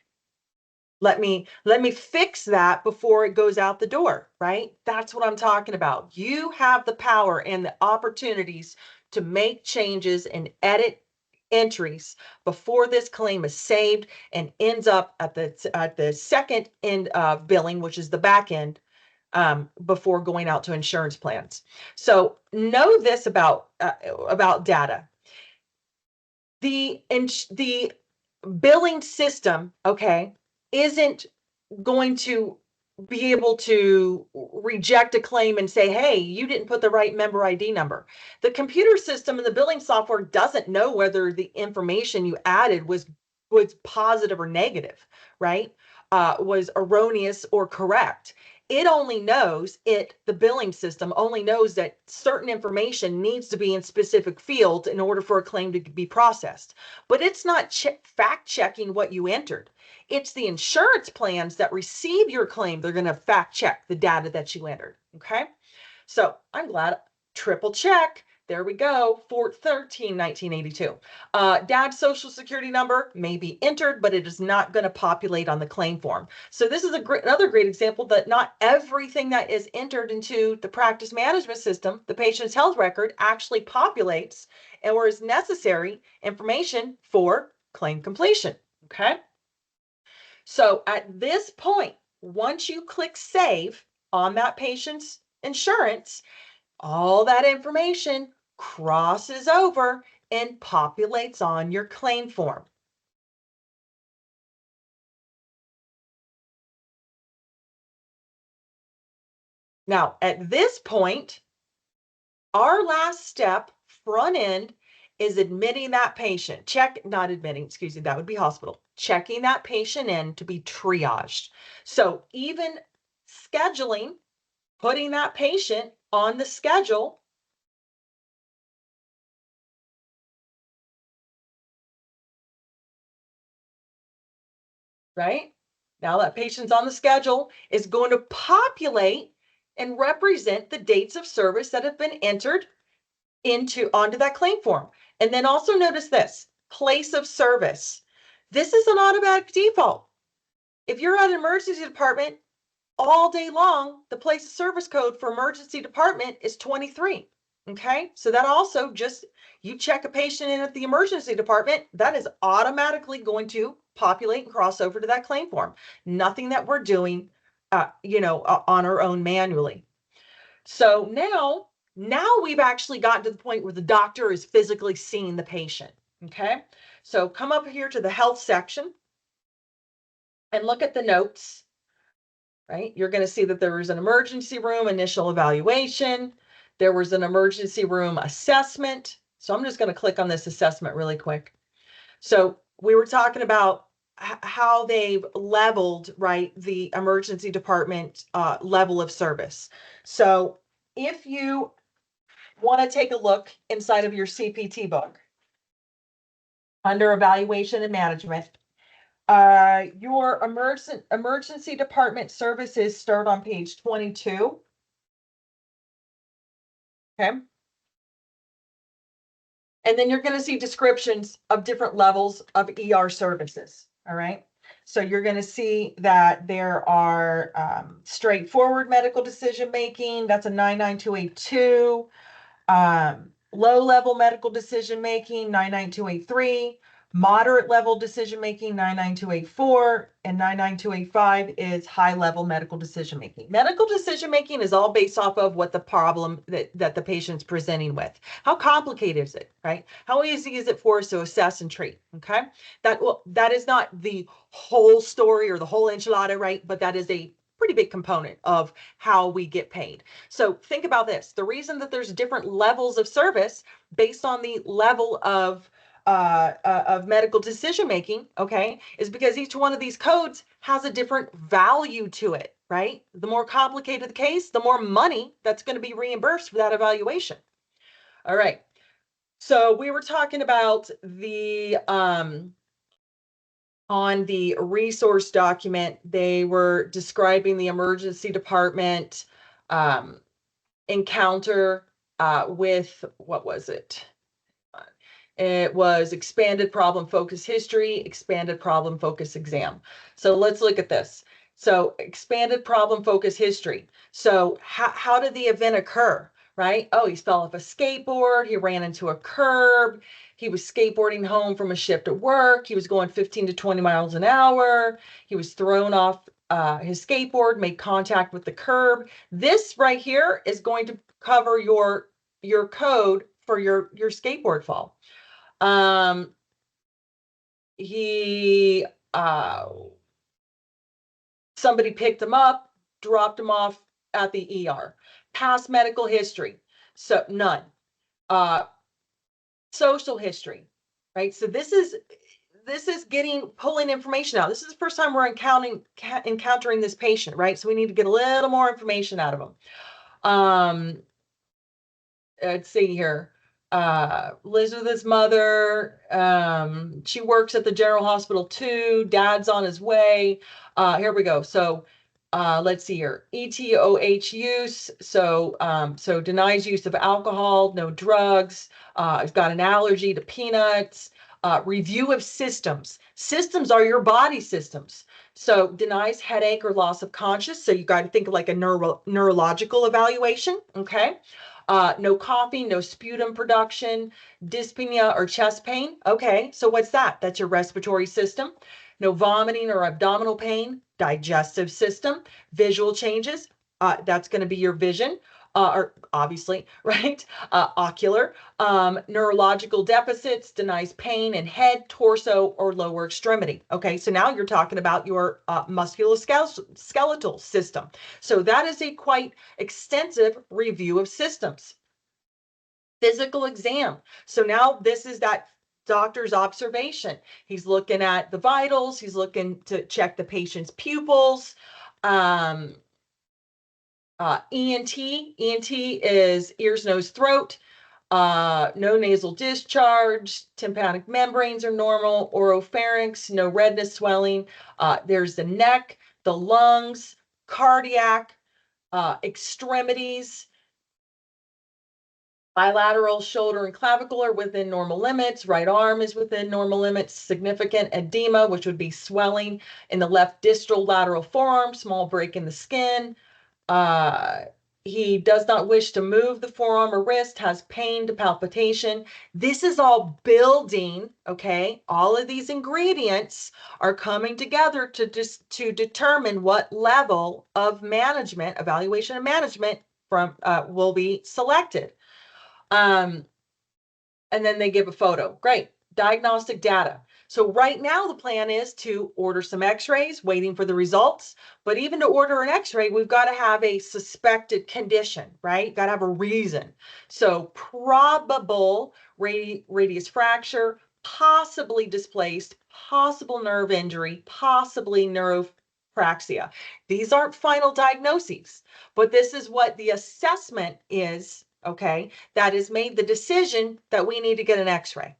Let me fix that before it goes out the door, right? That's what I'm talking about. You have the power and the opportunities to make changes and edit entries before this claim is saved and ends up at the second end of billing, which is the back end, before going out to insurance plans. So know this about data. The billing system, okay, isn't going to be able to reject a claim and say, hey, you didn't put the right member ID number. The computer system and the billing software doesn't know whether the information you added was positive or negative, right? Was erroneous or correct. It only knows the billing system only knows that certain information needs to be in specific fields in order for a claim to be processed. But it's not fact checking what you entered. It's the insurance plans that receive your claim. They're going to fact check the data that you entered. Okay. So I'm glad, triple check. There we go, 4/13/1982. Dad's social security number may be entered, but it is not going to populate on the claim form. So this is another great example that not everything that is entered into the practice management system, the patient's health record, actually populates or is necessary information for claim completion. Okay. So at this point, once you click save on that patient's insurance, all that information crosses over and populates on your claim form. Now, at this point, our last step, front end, is admitting that patient. Not admitting, excuse me, that would be hospital. Checking that patient in to be triaged. So even scheduling, putting that patient on the schedule, right? Now that patient's on the schedule is going to populate and represent the dates of service that have been entered onto that claim form. And then also notice this, place of service. This is an automatic default. If you're at an emergency department all day long, the place of service code for emergency department is 23. Okay, so that also just, you check a patient in at the emergency department, that is automatically going to populate and cross over to that claim form. Nothing that we're doing, on our own manually. So now we've actually gotten to the point where the doctor is physically seeing the patient. Okay, so come up here to the health section and look at the notes. Right, you're going to see that there is an emergency room initial evaluation. There was an emergency room assessment. So I'm just going to click on this assessment really quick. So we were talking about how they've leveled, right, the emergency department level of service. So if you want to take a look inside of your CPT book under evaluation and management, your emergency department services start on page 22. Okay. And then you're going to see descriptions of different levels of ER services. All right. So you're going to see that there are straightforward medical decision making. That's a 99282. Low-level medical decision making, 99283. Moderate level decision making, 99284. And 99285 is high-level medical decision making. Medical decision making is all based off of what the problem that the patient's presenting with. How complicated is it, right? How easy is it for us to assess and treat? Okay, that is not the whole story or the whole enchilada, right? But that is a pretty big component of how we get paid. So think about this. The reason that there's different levels of service based on the level of medical decision making, okay, is because each one of these codes has a different value to it, right? The more complicated the case, the more money that's going to be reimbursed for that evaluation. All right. So we were talking about the on the resource document, they were describing the emergency department encounter with, what was it? It was expanded problem focus history, expanded problem focus exam. So let's look at this. So expanded problem focus history. So how did the event occur, right? Oh, he fell off a skateboard. He ran into a curb. He was skateboarding home from a shift at work. He was going 15 to 20 miles an hour. He was thrown off his skateboard, made contact with the curb. This right here is going to cover your code for your skateboard fall. He somebody picked him up, dropped him off at the ER. Past medical history, so none. Social history, right? So this is pulling information out. This is the first time we're encountering this patient, right? So we need to get a little more information out of them. Let's see here. Lives with his mother. She works at the general hospital too. Dad's on his way. Here we go. So let's see here. ETOH use. So denies use of alcohol, no drugs. He's got an allergy to peanuts. Review of systems. Systems are your body systems. So denies headache or loss of conscious. So you got to think of like a neurological evaluation. Okay. No coughing, no sputum production, dyspnea or chest pain. Okay, so what's that? That's your respiratory system. No vomiting or abdominal pain, digestive system, visual changes. That's going to be your vision, or obviously, right? Ocular, neurological deficits, denies pain in head, torso, or lower extremity. Okay, so now you're talking about your musculoskeletal system. So that is a quite extensive review of systems. Physical exam. So now this is that doctor's observation. He's looking at the vitals. He's looking to check the patient's pupils. ENT is ears, nose, throat. No nasal discharge. Tympanic membranes are normal. Oropharynx, no redness, swelling. There's the neck, the lungs, cardiac, extremities. Bilateral shoulder and clavicle are within normal limits. Right arm is within normal limits. Significant edema, which would be swelling in the left distal lateral forearm, small break in the skin. He does not wish to move the forearm or wrist, has pain to palpitation. This is all building, okay? All of these ingredients are coming together to determine what level of management, evaluation and management will be selected. And then they give a photo. Great. Diagnostic data. So right now the plan is to order some x-rays, waiting for the results. But even to order an x-ray, we've got to have a suspected condition, right? Got to have a reason. So probable radius fracture, possibly displaced, possible nerve injury, possibly neuropraxia. These aren't final diagnoses, but this is what the assessment is, okay, that has made the decision that we need to get an x-ray.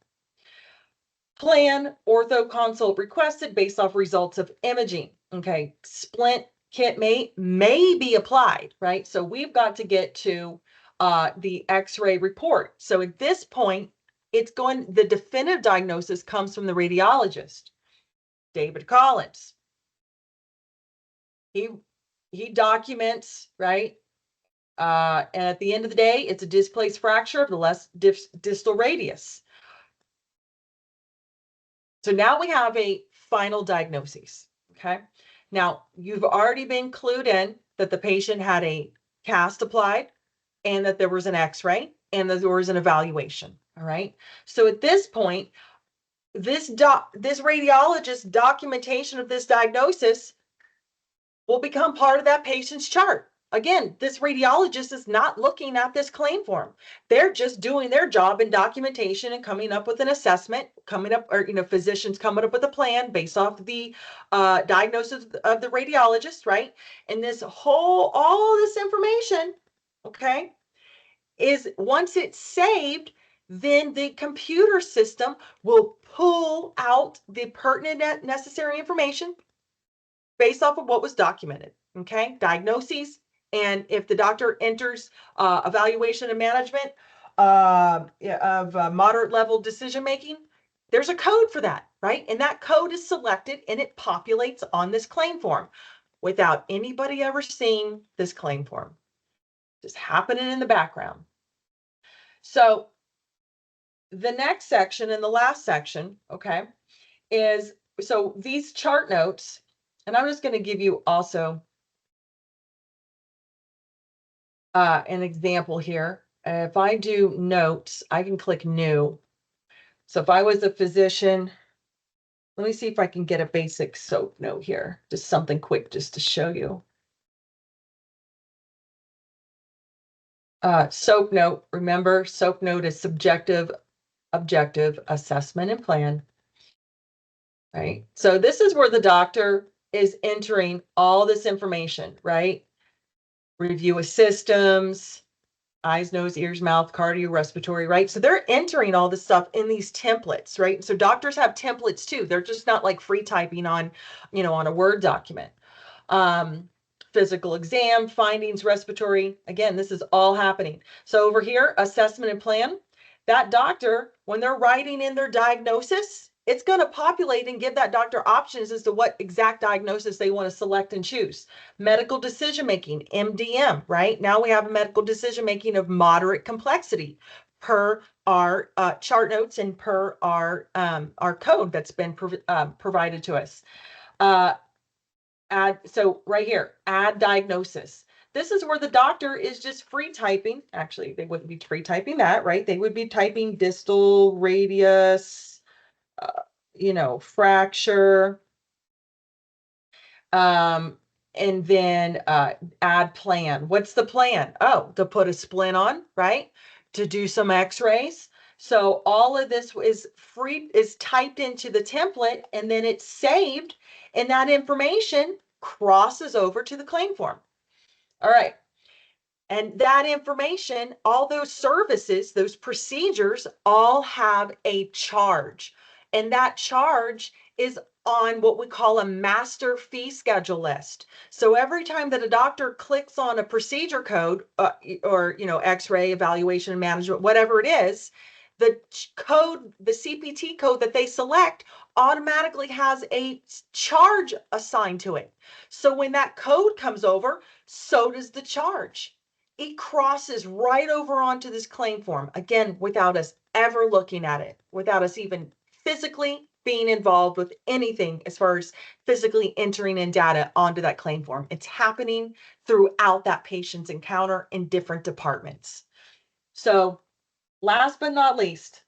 Plan, ortho consult requested based off results of imaging. Okay, splint kit may be applied, right? So we've got to get to the x-ray report. So at this point, the definitive diagnosis comes from the radiologist, David Collins. He documents, right? And at the end of the day, it's a displaced fracture of the left distal radius. So now we have a final diagnosis, okay? Now, you've already been clued in that the patient had a cast applied and that there was an x-ray and that there was an evaluation, all right? So at this point, this radiologist's documentation of this diagnosis will become part of that patient's chart. Again, this radiologist is not looking at this claim form. They're just doing their job in documentation and coming up with an assessment, physicians coming up with a plan based off the diagnosis of the radiologist, right? And all this information, okay, is once it's saved, then the computer system will pull out the pertinent necessary information based off of what was documented, okay? Diagnoses, and if the doctor enters evaluation and management of moderate level decision-making, there's a code for that, right? And that code is selected and it populates on this claim form without anybody ever seeing this claim form. Just happening in the background. So the next section and the last section, okay, is, so these chart notes, and I'm just going to give you also an example here. If I do notes, I can click new. So if I was a physician, let me see if I can get a basic SOAP note here, just something quick just to show you. SOAP note, remember, SOAP note is subjective, objective, assessment, and plan. Right? So this is where the doctor is entering all this information, right? Review of systems, eyes, nose, ears, mouth, cardiorespiratory, right? So they're entering all this stuff in these templates, right? So doctors have templates too. They're just not like free typing on, on a Word document. Physical exam, findings, respiratory. Again, this is all happening. So over here, assessment and plan. That doctor, when they're writing in their diagnosis, it's going to populate and give that doctor options as to what exact diagnosis they want to select and choose. Medical decision making, MDM, right? Now we have a medical decision making of moderate complexity per our chart notes and per our code that's been provided to us. So right here, add diagnosis. This is where the doctor is just free typing. Actually, they wouldn't be free typing that, right? They would be typing distal radius, fracture, and then add plan. What's the plan? Oh, to put a splint on, right? To do some x-rays. So all of this is typed into the template, and then it's saved, and that information crosses over to the claim form. All right. And that information, all those services, those procedures, all have a charge. And that charge is on what we call a master fee schedule list. So every time that a doctor clicks on a procedure code or x-ray evaluation management, whatever it is, the code, the CPT code that they select automatically has a charge assigned to it. So when that code comes over, so does the charge. It crosses right over onto this claim form, again, without us ever looking at it, without us even physically being involved with anything as far as physically entering in data onto that claim form. It's happening throughout that patient's encounter in different departments. So last but not least,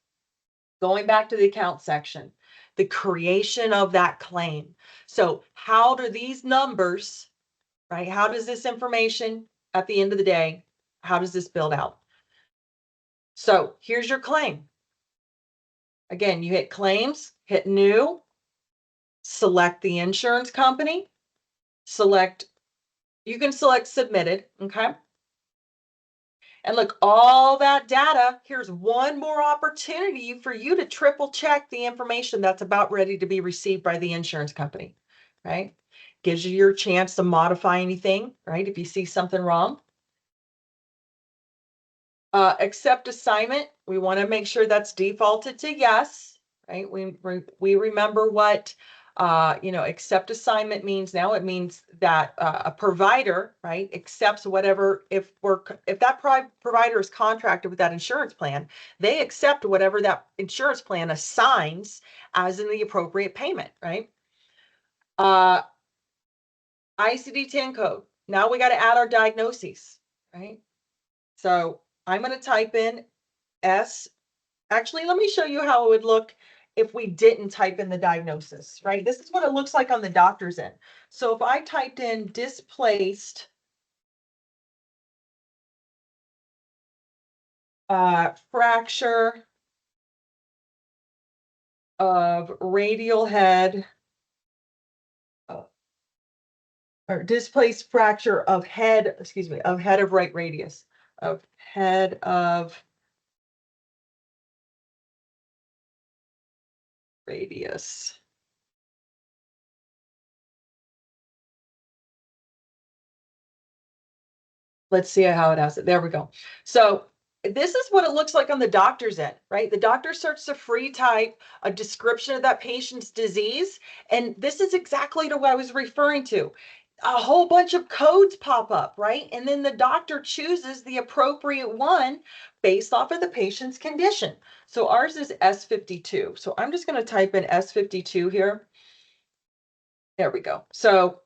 going back to the account section. the creation of that claim. So how do these numbers, right? How does this information at the end of the day, how does this build out? So here's your claim. Again, you hit claims, hit new, select the insurance company, you can select submitted, okay? And look, all that data, here's one more opportunity for you to triple check the information that's about ready to be received by the insurance company, right? Gives you your chance to modify anything, right? If you see something wrong. Accept assignment, we want to make sure that's defaulted to yes, right? We remember what accept assignment means now. It means that a provider, right, accepts whatever, if that provider is contracted with that insurance plan, they accept whatever that insurance plan assigns as in the appropriate payment, right? ICD-10 code. Now we got to add our diagnoses, right? So I'm going to type in actually, let me show you how it would look if we didn't type in the diagnosis, right? This is what it looks like on the doctor's end. So if I typed in displaced fracture of radial head, or displaced fracture of head, of head of right radius, of head of radius. Let's see how it has it. There we go. So this is what it looks like on the doctor's end, right? The doctor starts to free type a description of that patient's disease. And this is exactly to what I was referring to. A whole bunch of codes pop up, right? And then the doctor chooses the appropriate one based off of the patient's condition. So ours is S52. So I'm just going to type in S52 here. There we go. So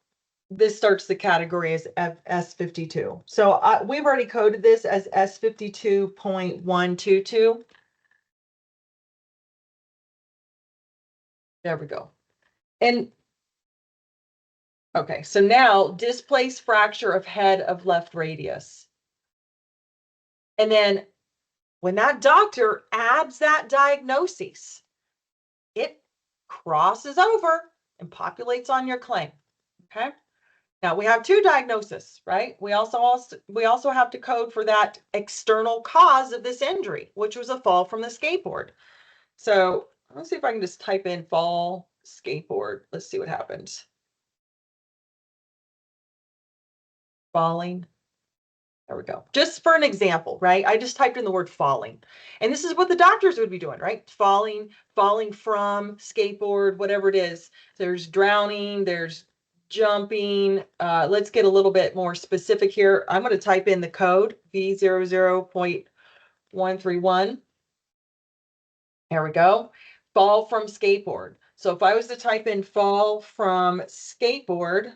this starts the category as S52. So we've already coded this as S52.122. There we go. And okay, so now displaced fracture of head of left radius. And then when that doctor adds that diagnosis, it crosses over and populates on your claim. Okay. Now we have two diagnoses, right? We also have to code for that external cause of this injury, which was a fall from the skateboard. So let's see if I can just type in fall skateboard. Let's see what happens. Falling. There we go. Just for an example, right? I just typed in the word falling. And this is what the doctors would be doing, right? Falling from skateboard, whatever it is. There's drowning, there's jumping. Let's get a little bit more specific here. I'm going to type in the code V00.131. There we go. Fall from skateboard. So if I was to type in fall from skateboard,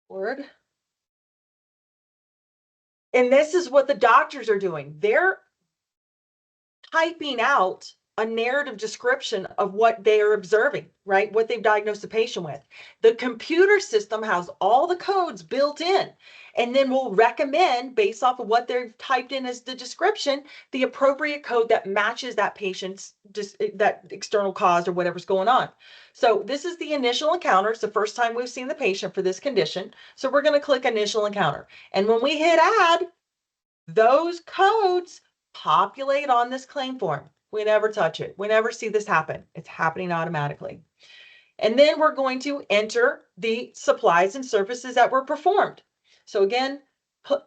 word, and this is what the doctors are doing. They're typing out a narrative description of what they are observing, right? What they've diagnosed the patient with. The computer system has all the codes built in, and then will recommend, based off of what they've typed in as the description, the appropriate code that matches that patient's that external cause or whatever's going on. So this is the initial encounter. It's the first time we've seen the patient for this condition. So we're going to click initial encounter. And when we hit add, those codes populate on this claim form. We never touch it. We never see this happen. It's happening automatically. And then we're going to enter the supplies and services that were performed. So again,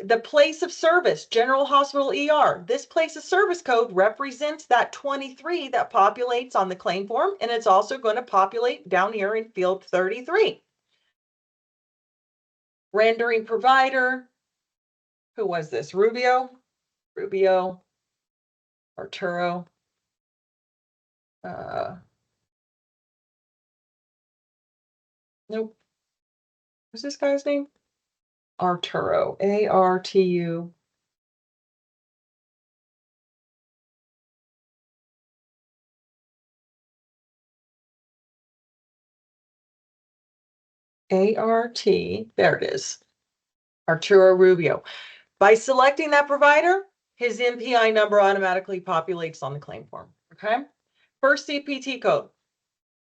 the place of service, General Hospital ER, this place of service code represents that 23 that populates on the claim form, and it's also going to populate down here in field 33. Rendering provider, who was this? Rubio, Arturo. Nope. What's this guy's name? Arturo. Artu. A-R-T, there it is, Arturo Rubio. By selecting that provider, his MPI number automatically populates on the claim form, okay? First CPT code.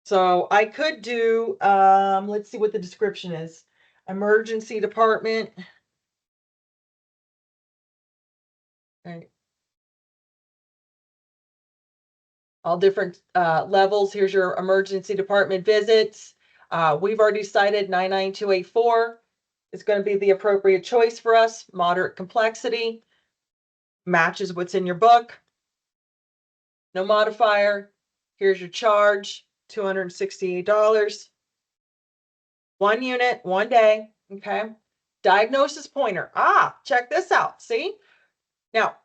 So I could do, let's see what the description is. Emergency department. Right. All different levels. Here's your emergency department visits. We've already decided 99284 is going to be the appropriate choice for us. Moderate complexity, matches what's in your book. No modifier. Here's your charge, $268. 1 unit, 1 day, okay? Diagnosis pointer. Check this out, see? Now,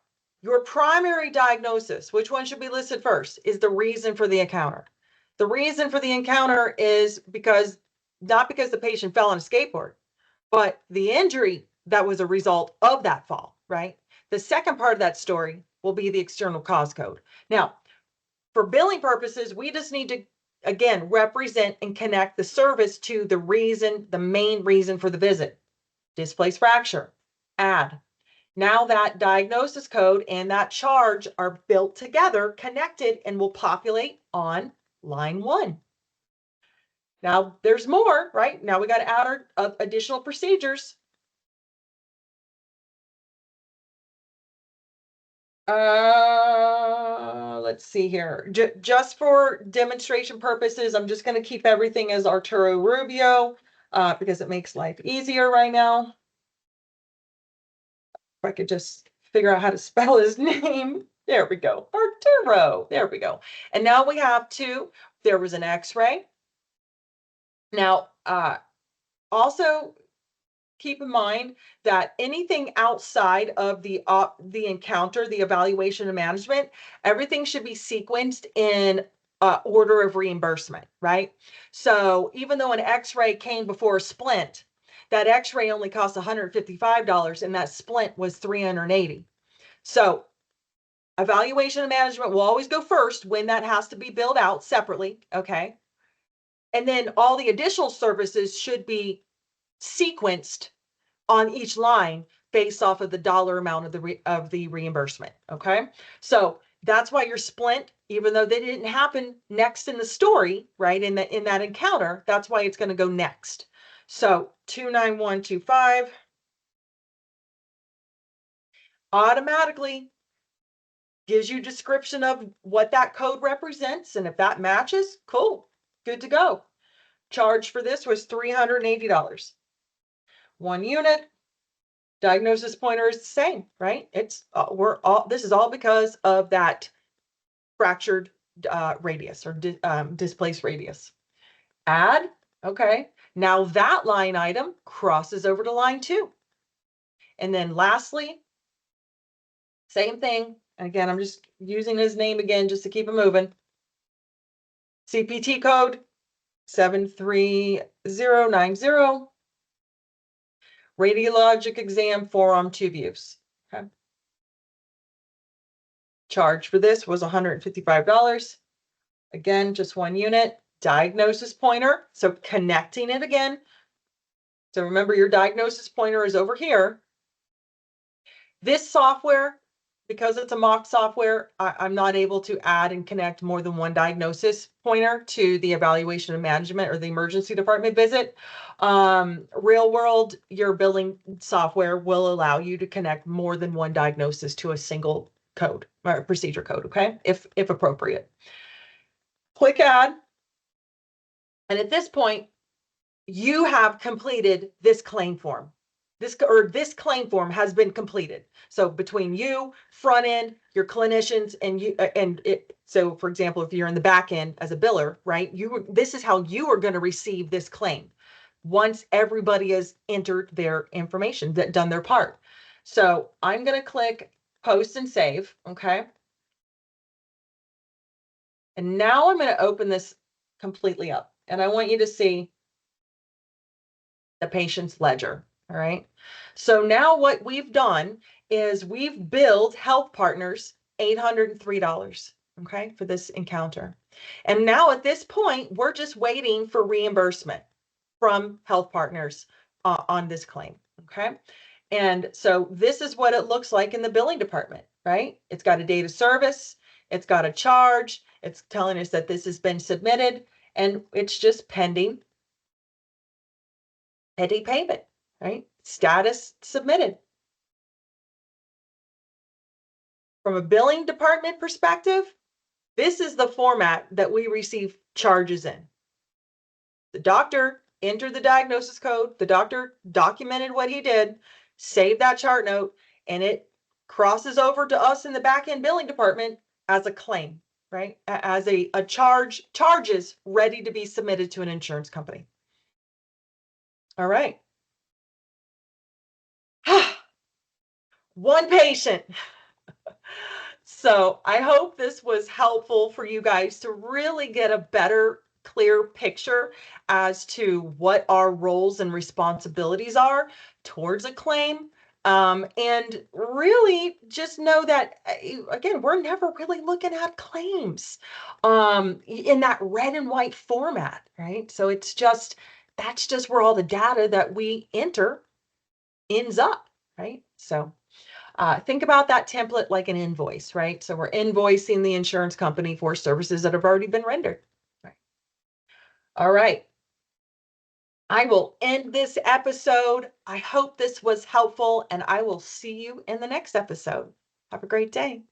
your primary diagnosis, which one should be listed first, is the reason for the encounter. The reason for the encounter is not because the patient fell on a skateboard, but the injury that was a result of that fall, right? The second part of that story will be the external cause code. Now, for billing purposes, we just need to, again, represent and connect the service to the reason, the main reason for the visit. Displaced fracture, add. Now that diagnosis code and that charge are built together, connected, and will populate on line 1. Now there's more, right? Now we got to add our additional procedures. Let's see here. Just for demonstration purposes, I'm just going to keep everything as Arturo Rubio because it makes life easier right now. If I could just figure out how to spell his name. There we go. Arturo. There we go. And now we have there was an x-ray. Now, also keep in mind that anything outside of the encounter, the evaluation and management, everything should be sequenced in order of reimbursement, right? So even though an x-ray came before a splint, that x-ray only cost $155 and that splint was $380. So evaluation and management will always go first when that has to be billed out separately, okay? And then all the additional services should be sequenced on each line based off of the dollar amount of the reimbursement, okay? So that's why your splint, even though they didn't happen next in the story, right, in that encounter, that's why it's going to go next. So 29125 automatically gives you a description of what that code represents, and if that matches, cool, good to go. Charge for this was $380. 1 unit. Diagnosis pointer is the same, right? It's this is all because of that fractured radius or displaced radius. Add, okay. Now that line item crosses over to line 2. And then lastly, same thing. Again, I'm just using his name again just to keep it moving. CPT code 73090. Radiologic exam, forearm tube use. Okay. Charge for this was $155. Again, just 1 unit. Diagnosis pointer, so connecting it again. So remember, your diagnosis pointer is over here. This software, because it's a mock software, I'm not able to add and connect more than 1 diagnosis pointer to the evaluation and management or the emergency department visit. Real world, your billing software will allow you to connect more than 1 diagnosis to a single code or procedure code, okay, if appropriate. Click add. And at this point, you have completed this claim form. This claim form has been completed. So between you, front end, your clinicians, and you, so for example, if you're in the back end as a biller, right? This is how you are going to receive this claim once everybody has entered their information, done their part. So I'm going to click post and save, okay? And now I'm going to open this completely up, and I want you to see the patient's ledger. All right. So now what we've done is we've billed Health Partners $803, okay, for this encounter. And now at this point, we're just waiting for reimbursement. from Health Partners on this claim. Okay. And so this is what it looks like in the billing department, right? It's got a date of service, it's got a charge, it's telling us that this has been submitted, and it's just pending payment, right? Status submitted. From a billing department perspective, this is the format that we receive charges in. The doctor entered the diagnosis code, the doctor documented what he did, saved that chart note, and it crosses over to us in the back end billing department as a claim, right? As a charges ready to be submitted to an insurance company. All right. One patient. So I hope this was helpful for you guys to really get a better, clear picture as to what our roles and responsibilities are towards a claim. And really just know that, again, we're never really looking at claims in that red and white format, right? So that's just where all the data that we enter ends up, right? So think about that template like an invoice, right? So we're invoicing the insurance company for services that have already been rendered. Right. All right. I will end this episode. I hope this was helpful, and I will see you in the next episode. Have a great day.